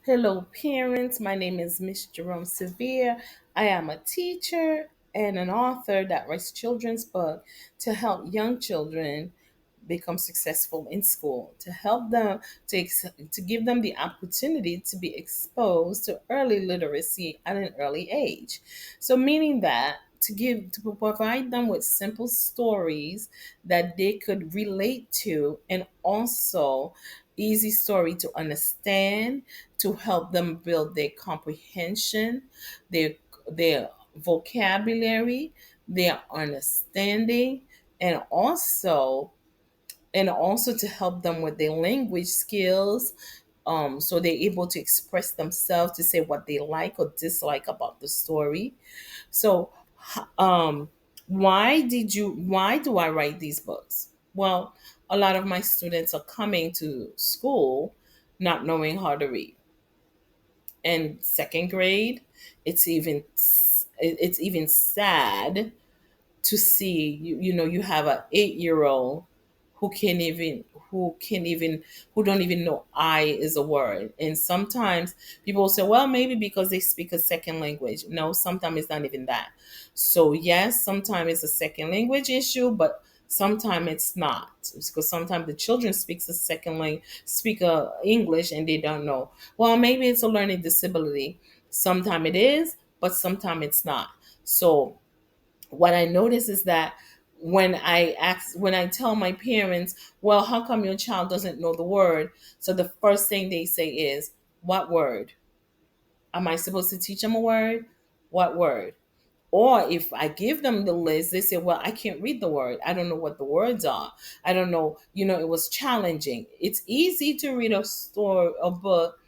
Hello, parents. My name is Miss Jerome-Severe. I am a teacher and an author that writes children's book to help young children become successful in school, to help them to give them the opportunity to be exposed to early literacy at an early age. So, meaning that to provide them with simple stories that they could relate to, and also easy story to understand, to help them build their comprehension, their their vocabulary, their understanding, and also to help them with their language skills, so they're able to express themselves, to say what they like or dislike about the story. So um why do I write these books? Well, a lot of my students are coming to school not knowing how to read. In second grade, it's even sad to see you have a 8-year old who can even who can even who don't even know I is a word. And sometimes people will say, well, maybe because they speak a second language. No, sometimes it's not even that. So yes, sometimes it's a second language issue, but sometimes it's not, because sometimes the children speaks a second language, speak English, and they don't know. Well, maybe it's a learning disability. Sometimes it is, but sometimes it's not. So what I notice is that when I tell my parents, well, how come your child doesn't know the word? So the first thing they say is, what word? Am I supposed to teach them a word? What word? Or if I give them the list, they say, well, I can't read the word. I don't know what the words are. I don't know. It was challenging. It's easy to read a book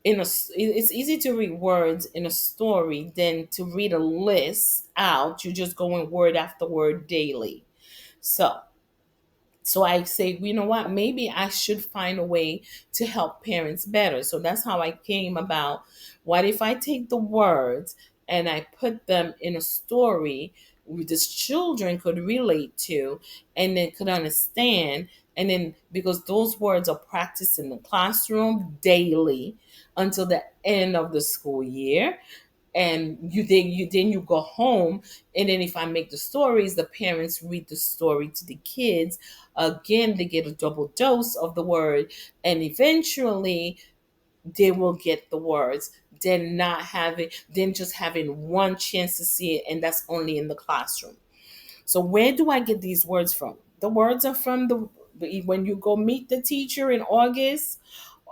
it's easy to read words in a story than to read a list out. You're just going word after word daily. So so I say, you know what, maybe I should find a way to help parents better. So that's how I came about. What if I take the words and I put them in a story the children could relate to, and then could understand, and then because those words are practiced in the classroom daily until the end of the school year, and you go home, and then if I make the stories, the parents read the story to the kids. Again, they get a double dose of the word, and eventually they will get the words, then just having one chance to see it, and that's only in the classroom. So where do I get these words from? The words are from the when you go meet the teacher in August.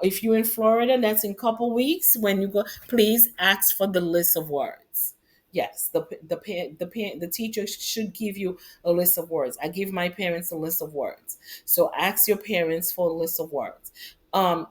If you're in Florida, that's in a couple weeks. When you go, please ask for the list of words. Yes, the teacher should give you a list of words. I give my parents a list of words. So ask your parents for a list of words.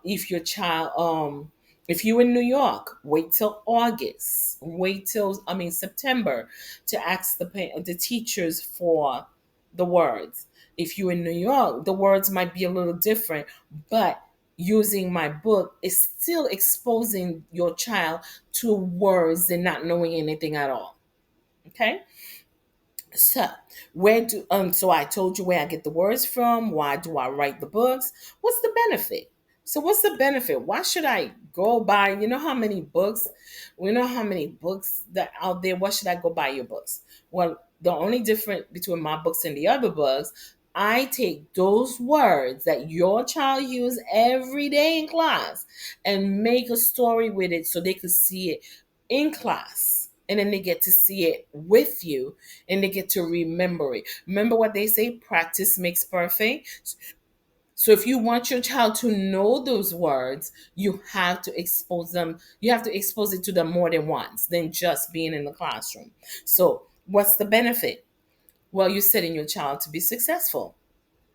If your child if you're in New York, wait till August. Wait till September to ask the teachers for the words. If you're in New York, the words might be a little different, but using my book is still exposing your child to words and not knowing anything at all. Okay? So so I told you where I get the words from. Why do I write the books? What's the benefit? So what's the benefit? Why should I go buy? You know how many books? We know how many books that out there. Why should I go buy your books? Well, the only difference between my books and the other books, I take those words that your child use every day in class and make a story with it so they could see it in class. And then they get to see it with you, and they get to remember it. Remember what they say, practice makes perfect. So if you want your child to know those words, you have to expose them. You have to expose it to them more than once than just being in the classroom. So what's the benefit? Well, you're setting your child to be successful.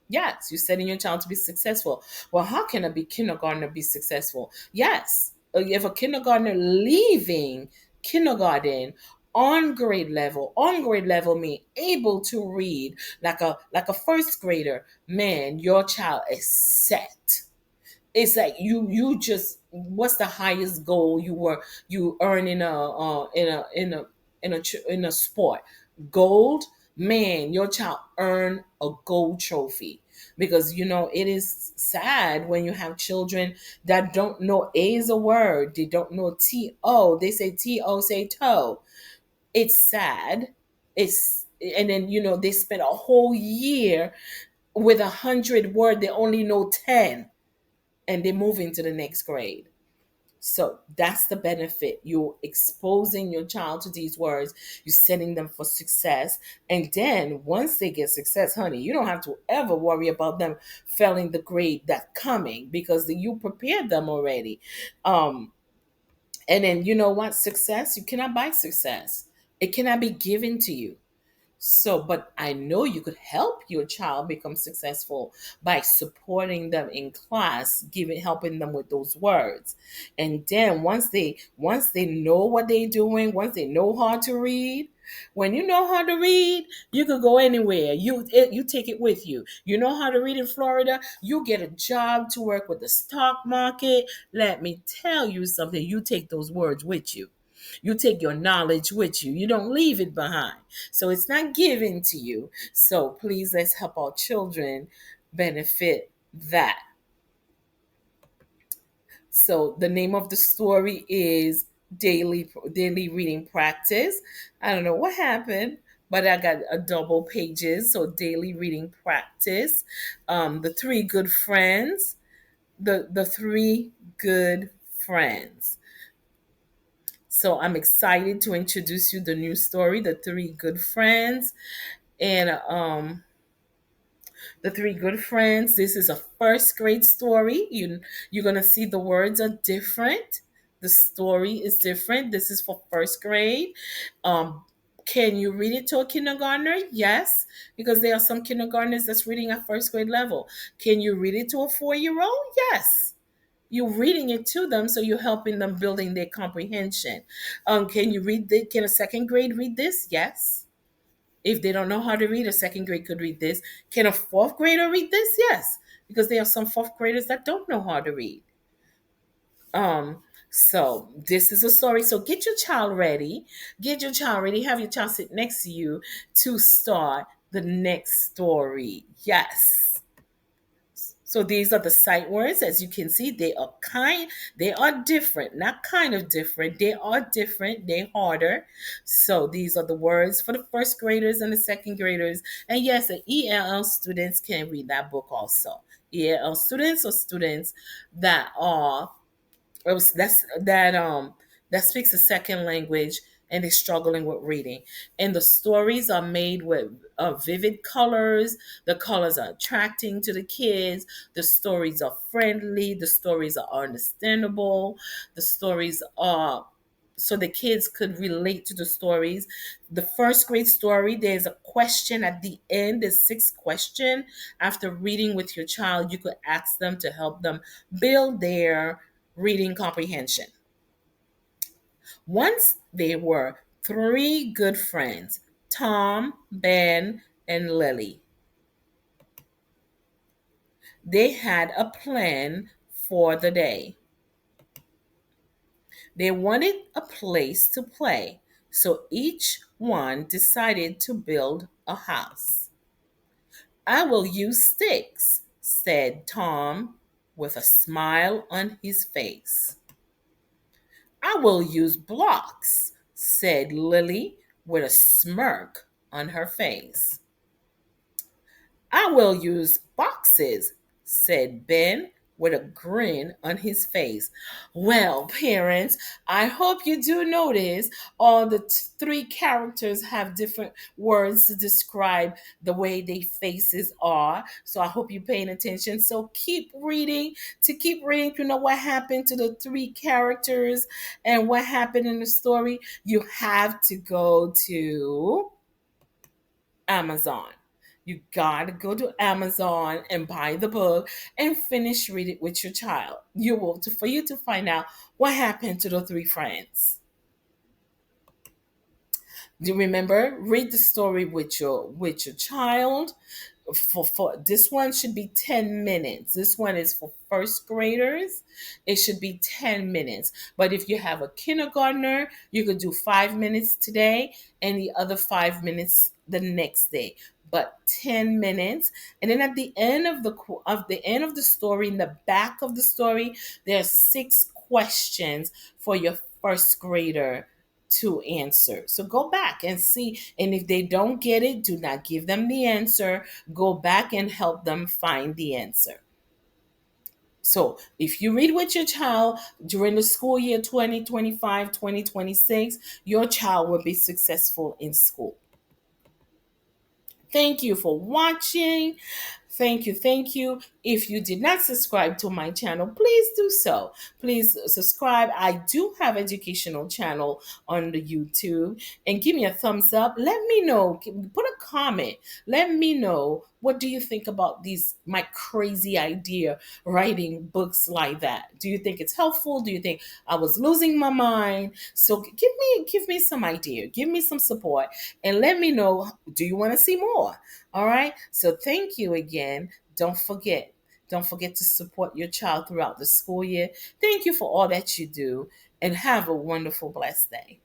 Yes, you're setting your child to be successful. Well, how can a be kindergartner be successful? Yes, if a kindergartner leaving kindergarten on grade level mean able to read like a first grader, man, your child is set. It's like you just, what's the highest goal you earn in a sport? Gold. Man, your child earn a gold trophy. because it is sad when you have children that don't know A is a word, they don't know T-O, they say T-O, say toe. It's sad. It's And then they spend a whole year with 100 word, they only know 10, and they move into the next grade. So that's the benefit. You're exposing your child to these words, you're setting them for success. And then once they get success, honey, you don't have to ever worry about them failing the grade that's coming, because you prepared them already. Um, and then you know what? Success, you cannot buy success. It cannot be given to you. So, but I know you could help your child become successful by supporting them in class, helping them with those words. And then once they know what they're doing, once they know how to read, when you know how to read, you could go anywhere. You take it with you. You know how to read in Florida, you get a job to work with the stock market. Let me tell you something. You take those words with you. You take your knowledge with you. You don't leave it behind. So it's not given to you. So please, let's help our children benefit that. So the name of the story is Daily Reading Practice. I don't know what happened, but I got a double pages. So Daily Reading Practice. The Three Good Friends. The Three Good Friends. So I'm excited to introduce you the new story, The Three Good Friends. And The Three Good Friends, this is a first grade story. You're gonna see the words are different. The story is different. This is for first grade. Um, can you read it to a kindergartner? Yes, because there are some kindergartners that's reading at first grade level. Can you read it to a 4-year-old? Yes, you're reading it to them, so you're helping them building their comprehension. Can a second grade read this? Yes. If they don't know how to read, a second grade could read this. Can a fourth grader read this? Yes, because there are some fourth graders that don't know how to read. So this is a story. So get your child ready. Get your child ready. Have your child sit next to you to start the next story. Yes. So these are the sight words. As you can see, they are different, not kind of different. They are different. They're harder. So these are the words for the first graders and the second graders. And yes, the ELL students can read that book also. ELL students or students that are that speaks a second language and they're struggling with reading. And the stories are made with vivid colors. The colors are attracting to the kids. The stories are friendly. The stories are understandable. The stories are so the kids could relate to the stories. The first grade story, there's a question at the end, the sixth question. After reading with your child, you could ask them to help them build their reading comprehension. Once there were three good friends, Tom, Ben, and Lily. They had a plan for the day. They wanted a place to play, so each one decided to build a house. I will use sticks, said Tom with a smile on his face. I will use blocks, said Lily with a smirk on her face. I will use boxes, said Ben with a grin on his face. Well, parents, I hope you do notice all the three characters have different words to describe the way their faces are. So I hope you're paying attention. So keep reading to know what happened to the three characters and what happened in the story. You have to go to Amazon. You gotta go to Amazon and buy the book and finish read it with your child. For you to find out what happened to the three friends. Do you remember? Read the story with your child. For this one should be 10 minutes. This one is for first graders. It should be 10 minutes. But if you have a kindergartner, you could do 5 minutes today and the other 5 minutes the next day. but 10 minutes. And then at the end of the story, in the back of the story, there are 6 questions for your first grader to answer. So go back and see. And if they don't get it, do not give them the answer. Go back and help them find the answer. So if you read with your child during the school year 2025, 2026, your child will be successful in school. Thank you for watching. Thank you. Thank you. If you did not subscribe to my channel, please do so. Please subscribe. I do have educational channel on the YouTube, and give me a thumbs up. Let me know. Put a comment. Let me know, what do you think about these my crazy idea writing books like that? Do you think it's helpful? Do you think I was losing my mind? So give me some idea. Give me some support, and let me know, do you want to see more? All right. So thank you again. Don't forget. Don't forget to support your child throughout the school year. Thank you for all that you do, and have a wonderful, blessed day.